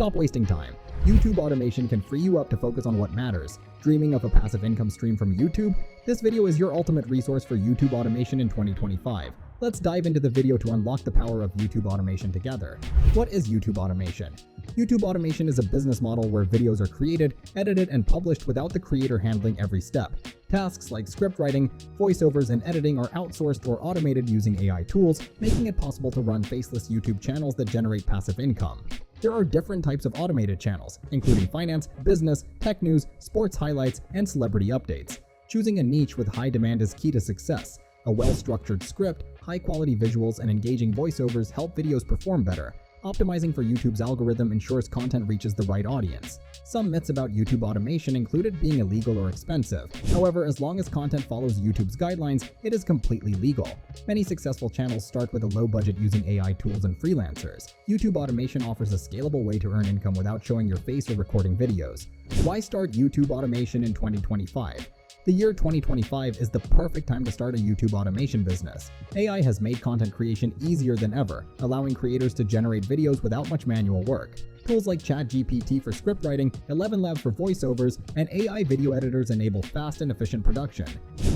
Stop wasting time. YouTube automation can free you up to focus on what matters. Dreaming of a passive income stream from YouTube? This video is your ultimate resource for YouTube automation in 2025. Let's dive into the video to unlock the power of YouTube automation together. What is YouTube automation? YouTube automation is a business model where videos are created, edited, and published without the creator handling every step. Tasks like script writing, voiceovers, and editing are outsourced or automated using AI tools, making it possible to run faceless YouTube channels that generate passive income. There are different types of automated channels, including finance, business, tech news, sports highlights, and celebrity updates. Choosing a niche with high demand is key to success. A well-structured script, high-quality visuals, and engaging voiceovers help videos perform better. Optimizing for YouTube's algorithm ensures content reaches the right audience. Some myths about YouTube automation include it being illegal or expensive. However, as long as content follows YouTube's guidelines, it is completely legal. Many successful channels start with a low budget using AI tools and freelancers. YouTube automation offers a scalable way to earn income without showing your face or recording videos. Why start YouTube automation in 2025? The year 2025 is the perfect time to start a YouTube automation business. AI has made content creation easier than ever, allowing creators to generate videos without much manual work. Tools like ChatGPT for script writing, 11 Labs for voiceovers, and AI video editors enable fast and efficient production.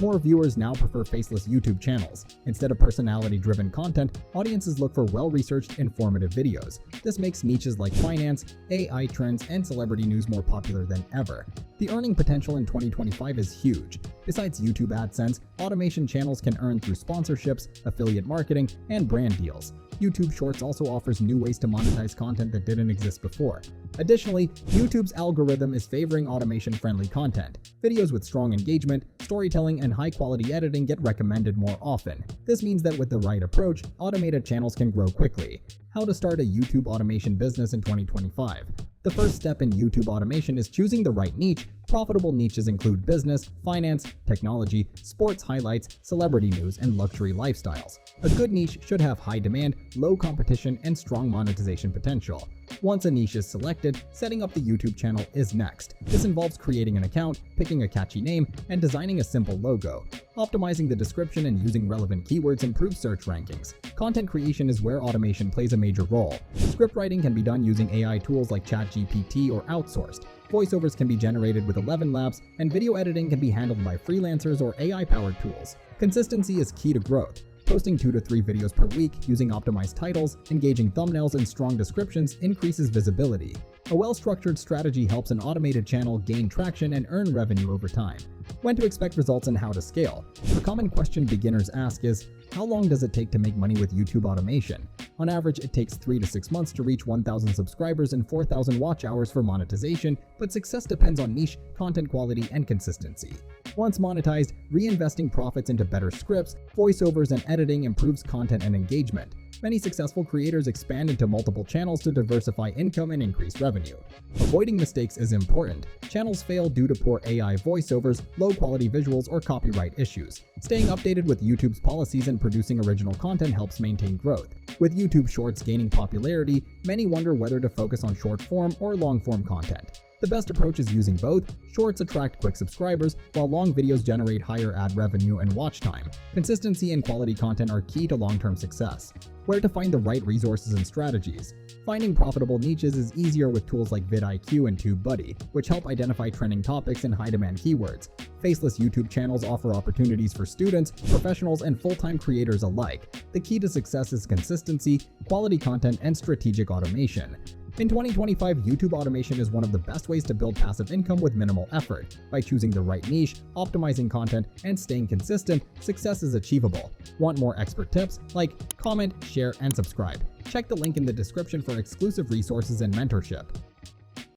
More viewers now prefer faceless YouTube channels. Instead of personality-driven content, audiences look for well-researched, informative videos. This makes niches like finance, AI trends, and celebrity news more popular than ever. The earning potential in 2025 is huge. Besides YouTube AdSense, automation channels can earn through sponsorships, affiliate marketing, and brand deals. YouTube Shorts also offers new ways to monetize content that didn't exist before. Additionally, YouTube's algorithm is favoring automation-friendly content. Videos with strong engagement, storytelling, and high-quality editing get recommended more often. This means that with the right approach, automated channels can grow quickly. How to start a YouTube automation business in 2025? The first step in YouTube automation is choosing the right niche. Profitable niches include business, finance, technology, sports highlights, celebrity news, and luxury lifestyles. A good niche should have high demand, low competition, and strong monetization potential. Once a niche is selected, setting up the YouTube channel is next. This involves creating an account, picking a catchy name, and designing a simple logo. Optimizing the description and using relevant keywords improves search rankings. Content creation is where automation plays a major role. Script writing can be done using AI tools like ChatGPT or outsourced. Voiceovers can be generated with 11 Labs, and video editing can be handled by freelancers or AI-powered tools. Consistency is key to growth. Posting 2 to 3 videos per week using optimized titles, engaging thumbnails, and strong descriptions increases visibility. A well-structured strategy helps an automated channel gain traction and earn revenue over time. When to expect results and how to scale. A common question beginners ask is, how long does it take to make money with YouTube automation? On average, it takes 3 to 6 months to reach 1,000 subscribers and 4,000 watch hours for monetization, but success depends on niche, content quality, and consistency. Once monetized, reinvesting profits into better scripts, voiceovers, and editing improves content and engagement. Many successful creators expand into multiple channels to diversify income and increase revenue. Avoiding mistakes is important. Channels fail due to poor AI voiceovers, low-quality visuals, or copyright issues. Staying updated with YouTube's policies and producing original content helps maintain growth. With YouTube Shorts gaining popularity, many wonder whether to focus on short-form or long-form content. The best approach is using both. Shorts attract quick subscribers, while long videos generate higher ad revenue and watch time. Consistency and quality content are key to long-term success. Where to find the right resources and strategies? Finding profitable niches is easier with tools like vidIQ and TubeBuddy, which help identify trending topics and high-demand keywords. Faceless YouTube channels offer opportunities for students, professionals, and full-time creators alike. The key to success is consistency, quality content, and strategic automation. In 2025, YouTube automation is one of the best ways to build passive income with minimal effort. By choosing the right niche, optimizing content, and staying consistent, success is achievable. Want more expert tips? Like, comment, share, and subscribe. Check the link in the description for exclusive resources and mentorship.